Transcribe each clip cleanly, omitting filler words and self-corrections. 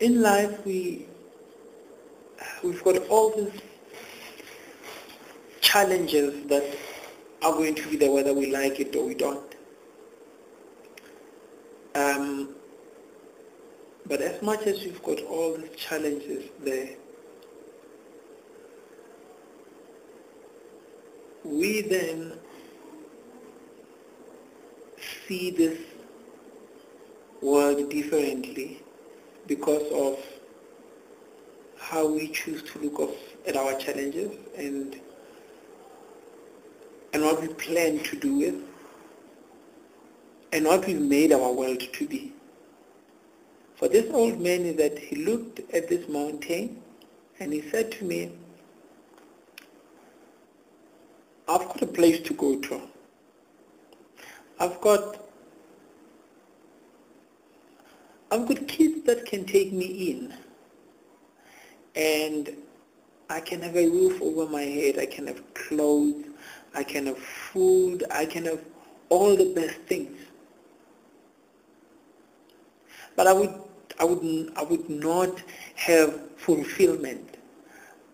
In life, we've got all these challenges that are going to be there whether we like it or we don't. But as much as we've got all these challenges there, we then see this world differently because of how we choose to look at our challenges and what we plan to do with and what we made our world to be. For this old man is that he looked at this mountain and he said to me, I've got a place to go to. I've got kids that can take me in, and I can have a roof over my head, I can have clothes, I can have food, I can have all the best things. But I would not have fulfillment.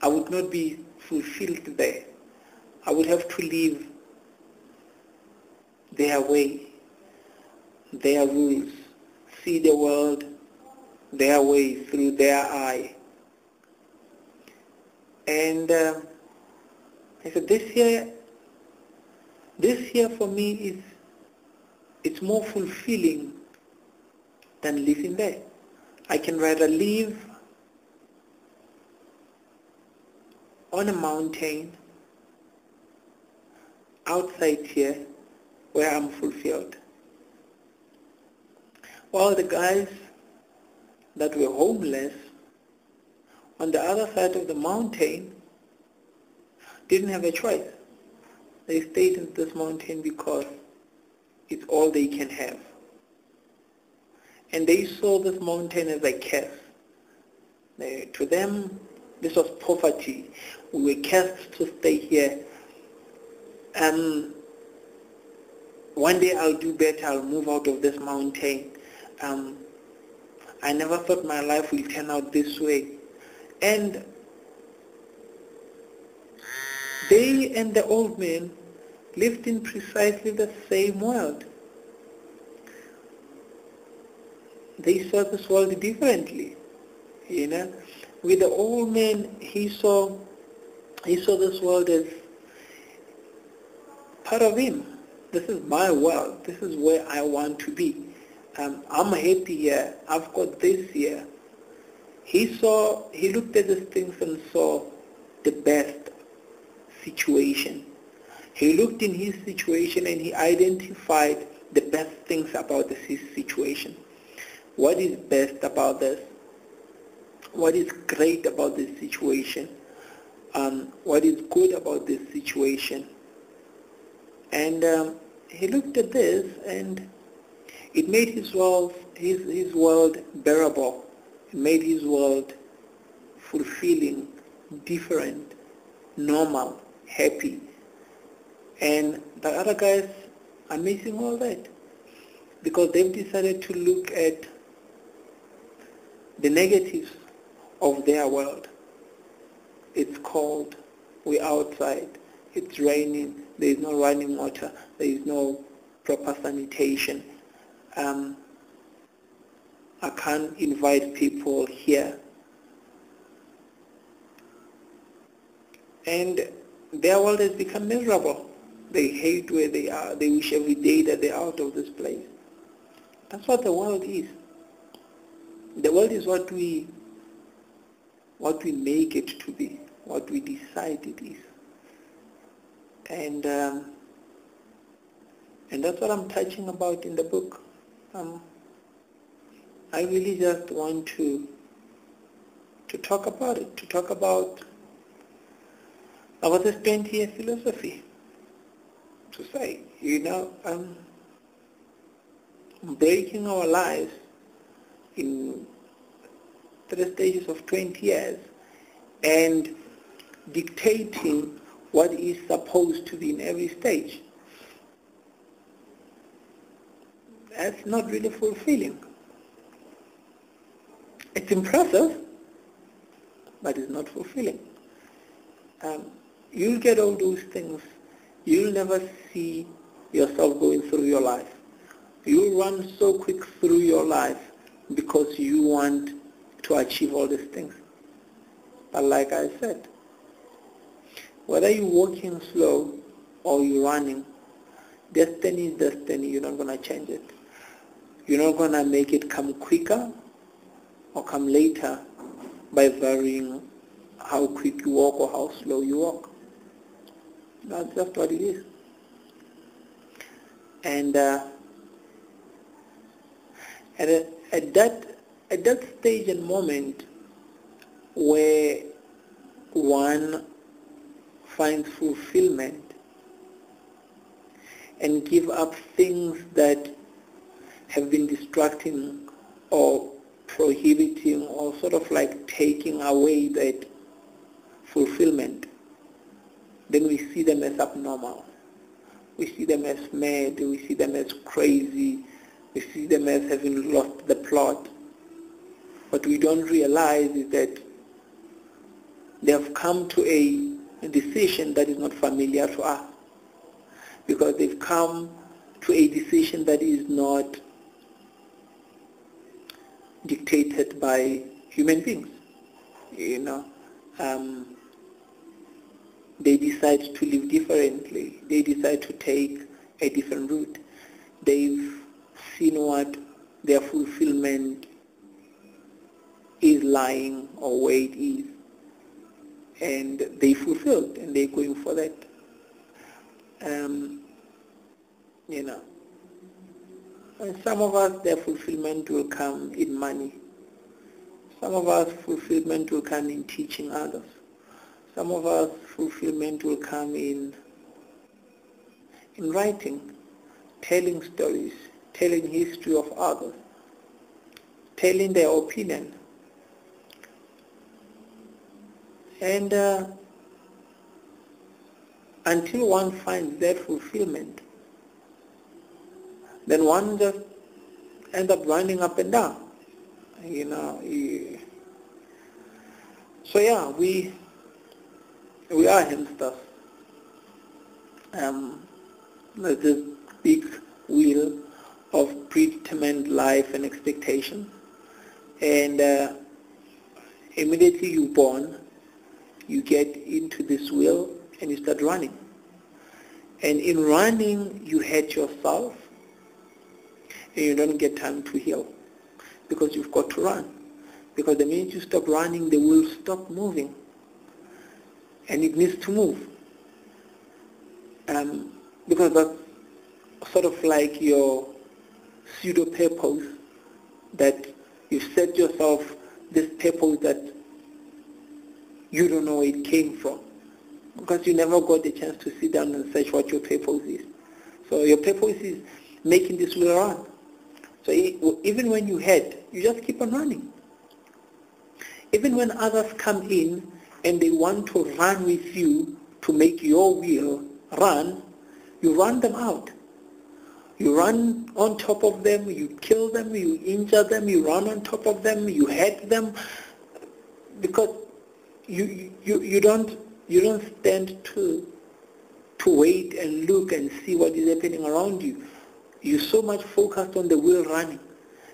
I would not be fulfilled there. I would have to live their way, their rules, see the world their way, through their eye. And I said, this year for me it's more fulfilling than living there. I can rather live on a mountain outside here where I'm fulfilled. While the guys that were homeless on the other side of the mountain didn't have a choice. They stayed in this mountain because it's all they can have. And they saw this mountain as a curse. To them, this was poverty. We were cursed to stay here. One day I'll do better, I'll move out of this mountain. I never thought my life would turn out this way. And they and the old man lived in precisely the same world. They saw this world differently. With the old man, he saw this world as part of him. This is my world. This is where I want to be. I'm happy here. I've got this here. He looked at these things and saw the best situation. He looked in his situation and he identified the best things about his situation. What is best about this? What is great about this situation? What is good about this situation? And he looked at this, and it made his world bearable. It made his world fulfilling, different, normal, happy. And the other guys are missing all that because they've decided to look at the negatives of their world. It's cold, we're outside, it's raining, there is no running water, there is no proper sanitation. I can't invite people here. And their world has become miserable. They hate where they are. They wish every day that they're out of this place. That's what the world is. The world is what we make it to be, what we decide it is. And that's what I'm touching about in the book. I really just want to talk about it, to talk about this 20-year philosophy. To say, breaking our lives in 3 stages of 20 years and dictating what is supposed to be in every stage. That's not really fulfilling. A It's impressive, but it's not fulfilling. You'll get all those things. You'll never see yourself going through your life. You'll run so quick through your life because you want to achieve all these things. But like I said, whether you're walking slow or you're running, destiny is destiny. You're not going to change it. You're not going to make it come quicker or come later by varying how quick you walk or how slow you walk. That's just what it is. And at that stage and moment where one finds fulfillment and give up things that have been distracting or prohibiting or sort of like taking away that fulfillment, then we see them as abnormal. We see them as mad, we see them as crazy, we see them as having lost the plot. What we don't realize is that they have come to a decision that is not familiar to us, because they've come to a decision that is not dictated by human beings. They decide to live differently. They decide to take a different route. They've seen what their fulfillment is lying or where it is, and they fulfilled and they're going for that. And some of us, their fulfillment will come in money. Some of us, fulfillment will come in teaching others. Some of us, fulfillment will come in writing, telling stories, telling history of others, telling their opinion. And until one finds that fulfillment, then one just ends up running up and down. So yeah, we are hamsters. There's this big wheel of predetermined life and expectation, and immediately you're born, you get into this wheel and you start running. And in running, you hurt yourself, and you don't get time to heal, because you've got to run. Because the minute you stop running, the wheel stops moving, and it needs to move. Because that's sort of like your pseudo-purpose, that you've set yourself this purpose that you don't know where it came from, because you never got the chance to sit down and search what your purpose is. So your purpose is making this wheel run. So even when you hurt, you just keep on running. Even when others come in and they want to run with you to make your wheel run, you run them out. You run on top of them, you kill them, you injure them, you run on top of them, you hurt them, because you don't stand to wait and look and see what is happening around you. You're so much focused on the wheel running,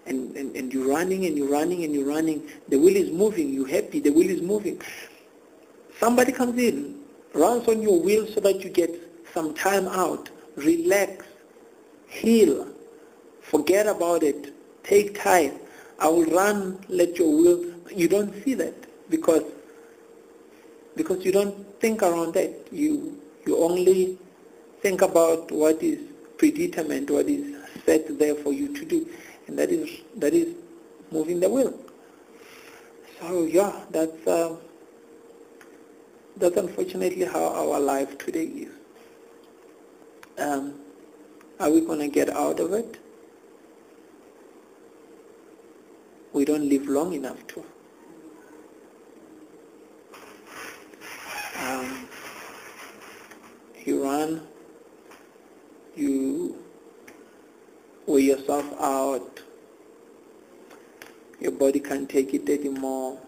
and you're running and you're running and you're running. The wheel is moving, you're happy, the wheel is moving. Somebody comes in, runs on your wheel so that you get some time out, relax, heal, forget about it, take time. I will run, let your wheel. You don't see that because you don't think around that. You only think about what is predetermined, what is set there for you to do, and that is moving the wheel. So yeah, that's unfortunately how our life today is. Are we going to get out of it? We don't live long enough to. You run, you wear yourself out, Your body can't take it anymore.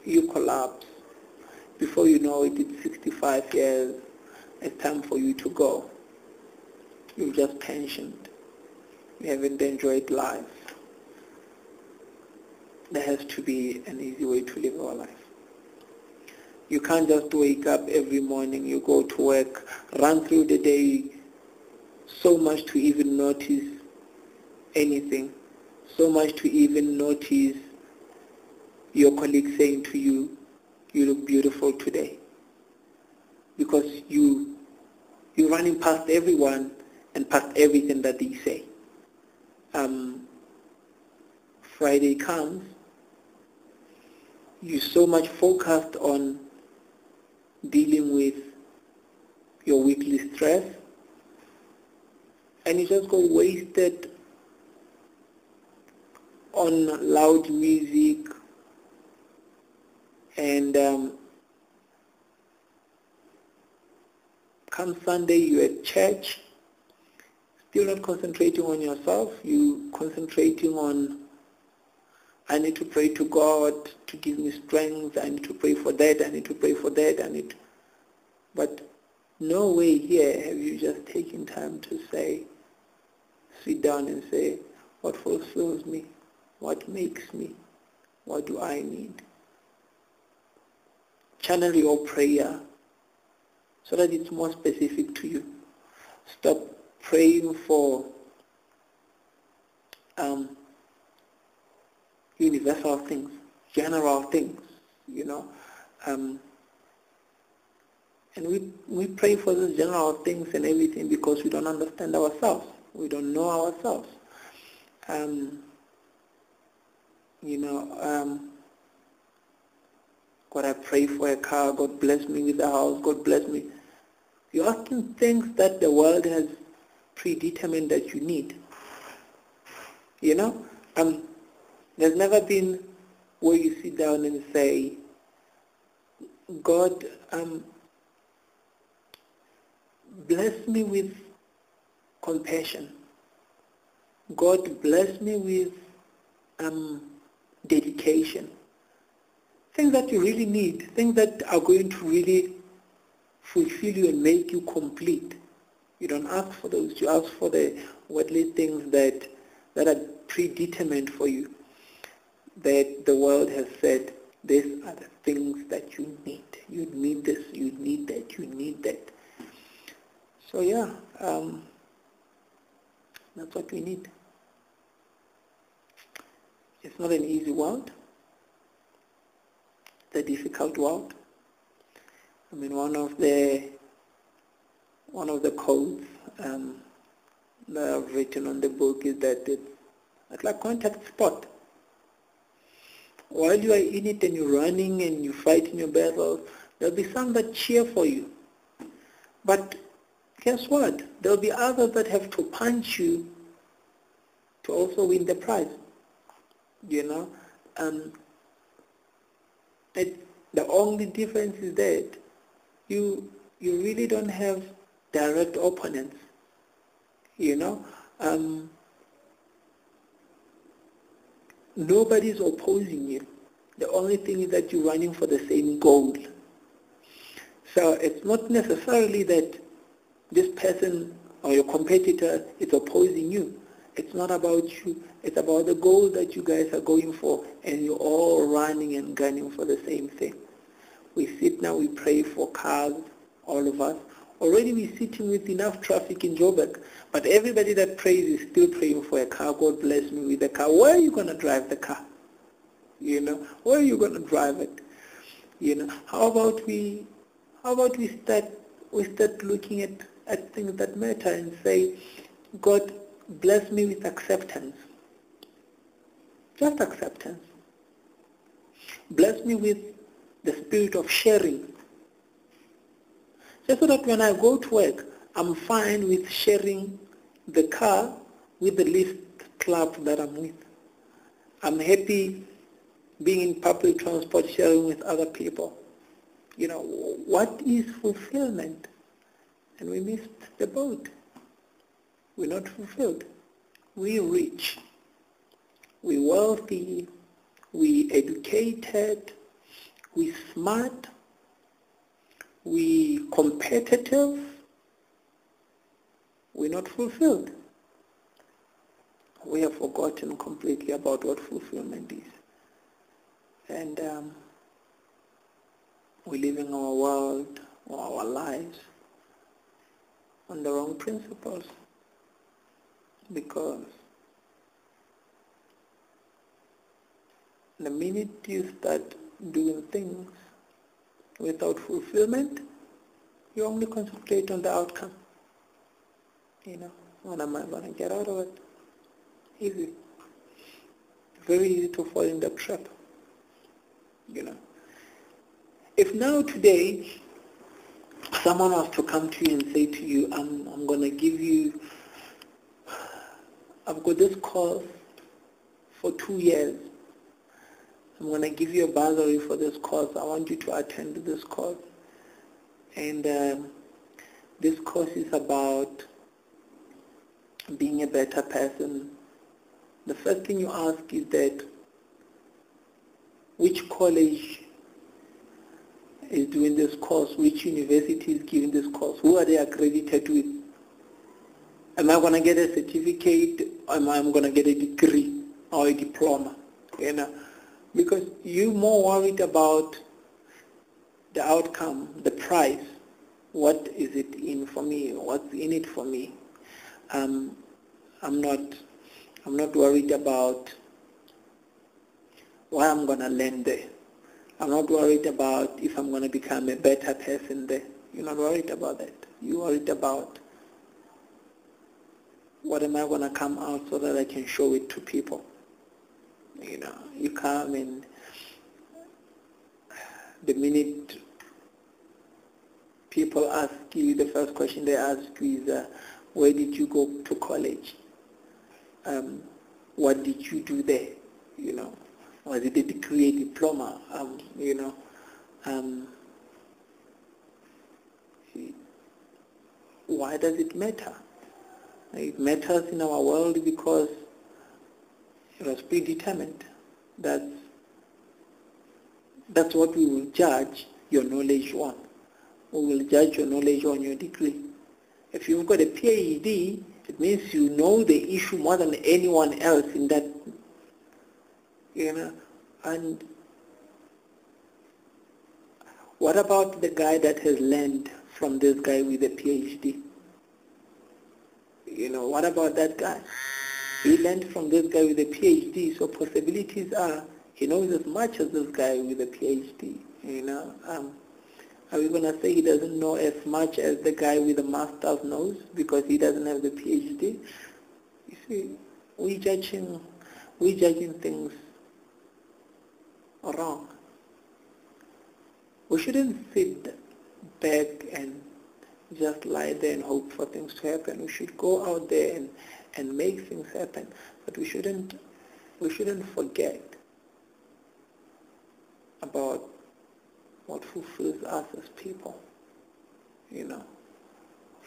You collapse. Before you know it, it's 65 years. It's time for you to go. You've just pensioned. You haven't enjoyed life. There has to be an easy way to live our life. You can't just wake up every morning, you go to work, run through the day, so much to even notice anything, so much to even notice your colleague saying to you, you look beautiful today. Because you're running past everyone and past everything that they say. Friday comes, you're so much focused on dealing with your weekly stress, and you just go wasted on loud music and come Sunday you're at church, still not concentrating on yourself, you concentrating on, I need to pray to God to give me strength, I need to pray for that, I need to pray for that, but no way here have you just taken time to say, sit down and say, what fulfills me? What makes me? What do I need? Channel your prayer so that it's more specific to you. Stop praying for universal things, general things, and we pray for those general things and everything because we don't understand ourselves. We don't know ourselves. God, I pray for a car, God bless me with a house, God bless me. You're asking things that the world has predetermined that you need. There's never been where you sit down and say, God, bless me with compassion. God bless me with dedication. Things that you really need, things that are going to really fulfill you and make you complete. You don't ask for those, you ask for the worldly things that are predetermined for you, that the world has said, these are the things that you need. You need this, you need that, you need that. So that's what we need. It's not an easy world. It's a difficult world. One of the codes that I've written on the book is that it's like contact sport. While you are in it and you're running and you're fighting your battles, there'll be some that cheer for you. But guess what? There'll be others that have to punch you to also win the prize. The only difference is that you really don't have direct opponents. Nobody's opposing you. The only thing is that you're running for the same goal. So it's not necessarily that this person or your competitor is opposing you. It's not about you. It's about the goal that you guys are going for, and you're all running and gunning for the same thing. We sit now, we pray for cars, all of us. Already we're sitting with enough traffic in Joburg, but everybody that prays is still praying for a car. God bless me with a car. Where are you going to drive the car? Where are you going to drive it? How about we start looking at things that matter and say, God, bless me with acceptance. Just acceptance. Bless me with the spirit of sharing. Just so that when I go to work, I'm fine with sharing the car with the least club that I'm with. I'm happy being in public transport, sharing with other people. What is fulfillment? And we missed the boat. We're not fulfilled. We're rich. we wealthy, we educated, we smart, we competitive, we're not fulfilled. We have forgotten completely about what fulfillment is. And we're living our world or our lives on the wrong principles, because the minute you start doing things without fulfillment, you only concentrate on the outcome. What am I going to get out of it? Easy. Very easy to fall in the trap. If now today someone was to come to you and say to you, I'm going to give you, I've got this course for 2 years. I'm going to give you a bursary for this course. I want you to attend this course. And this course is about being a better person. The first thing you ask is that, which college is doing this course? Which university is giving this course? Who are they accredited with? Am I going to get a certificate, or am I going to get a degree or a diploma? Because you're more worried about the outcome, the price. What is it in for me? What's in it for me? I'm not worried about what I'm going to learn there. I'm not worried about if I'm going to become a better person there. You're not worried about that. You're worried about, what am I going to come out so that I can show it to people? You come and the minute people ask you, the first question they ask you is, where did you go to college? What did you do there? Was it a degree, a diploma? Why does it matter? It matters in our world because it was predetermined. That's what we will judge your knowledge on. We will judge your knowledge on your degree. If you've got a PhD, it means you know the issue more than anyone else in that, And what about the guy that has learned from this guy with a PhD? What about that guy? He learned from this guy with a PhD, so possibilities are he knows as much as this guy with a PhD. Are we going to say he doesn't know as much as the guy with a master's knows because he doesn't have the PhD? You see, we're judging things wrong. We shouldn't sit back and just lie there and hope for things to happen. We should go out there and make things happen. But we shouldn't forget about what fulfills us as people.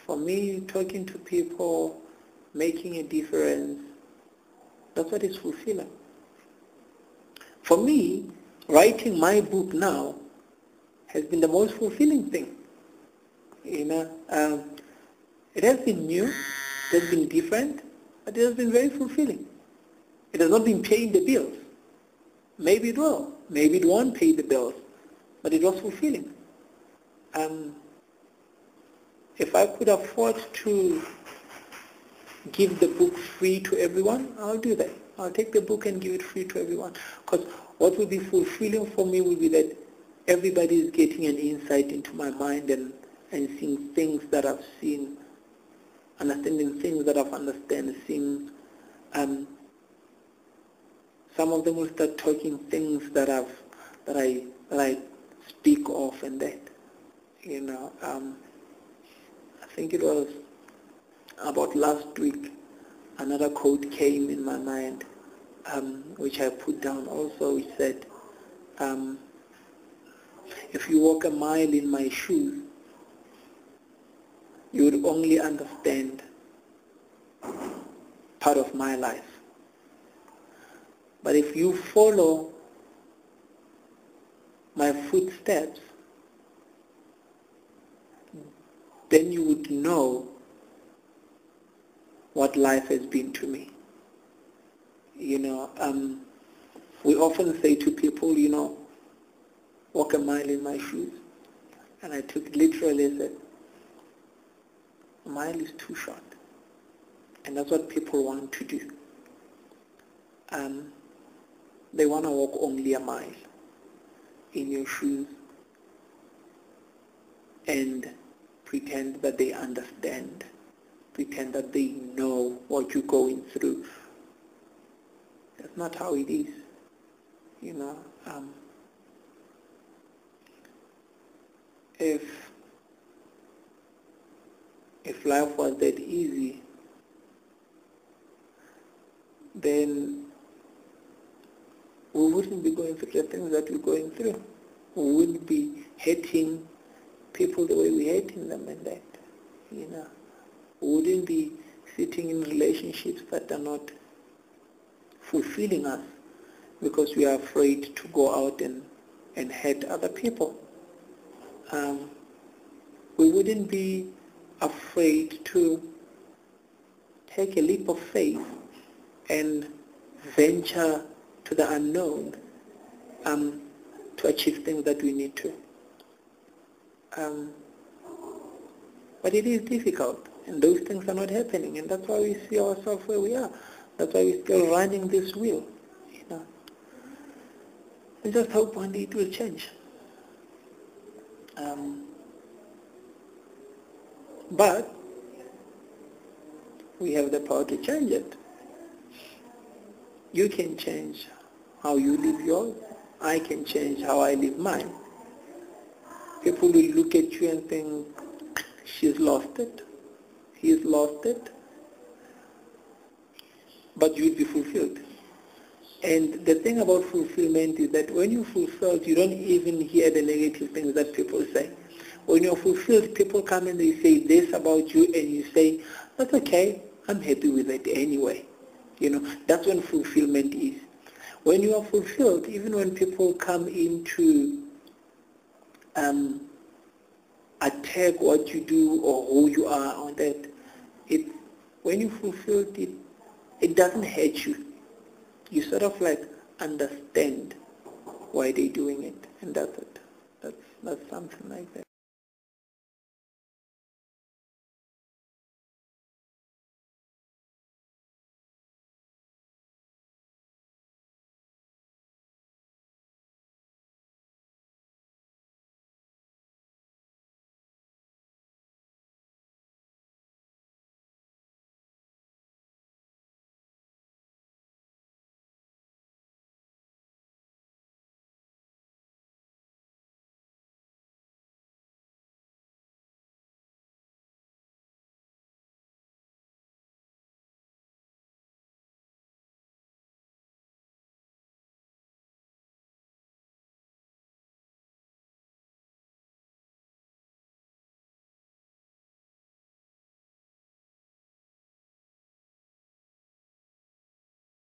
For me, talking to people, making a difference, that's what is fulfilling. For me, writing my book now has been the most fulfilling thing. It has been new, it has been different, but it has been very fulfilling. It has not been paying the bills. Maybe it will, maybe it won't pay the bills, but it was fulfilling. If I could afford to give the book free to everyone, I'll do that. I'll take the book and give it free to everyone. Because what will be fulfilling for me will be that everybody is getting an insight into my mind and seeing things that I've seen, understanding things that I've understood, seeing some of them will start talking things that I speak of and that. I think it was about last week, another quote came in my mind, which I put down also, which said, if you walk a mile in my shoes, you would only understand part of my life. But if you follow my footsteps, then you would know what life has been to me. We often say to people, walk a mile in my shoes. And I took it literally and said, a mile is too short. And that's what people want to do. They want to walk only a mile in your shoes and pretend that they understand, pretend that they know what you're going through. That's not how it is. If life was that easy, then we wouldn't be going through the things that we're going through. We wouldn't be hating people the way we're hating them and that. We wouldn't be sitting in relationships that are not fulfilling us because we are afraid to go out and hurt other people. We wouldn't be afraid to take a leap of faith and venture to the unknown to achieve things that we need to. But it is difficult, and those things are not happening, and that's why we see ourselves where we are. That's why we're still running this wheel. We just hope one day it will change. But we have the power to change it. You can change how you live yours. I can change how I live mine. People will look at you and think, she's lost it, he's lost it, but you'll be fulfilled. And the thing about fulfillment is that when you're fulfilled, you don't even hear the negative things that people say. When you're fulfilled, people come and they say this about you, and you say, that's okay, I'm happy with it anyway. That's when fulfillment is. When you are fulfilled, even when people come in to attack what you do or who you are on that, when you fulfilled it, it doesn't hurt you. You sort of like understand why they're doing it, and that's it. That's something like that.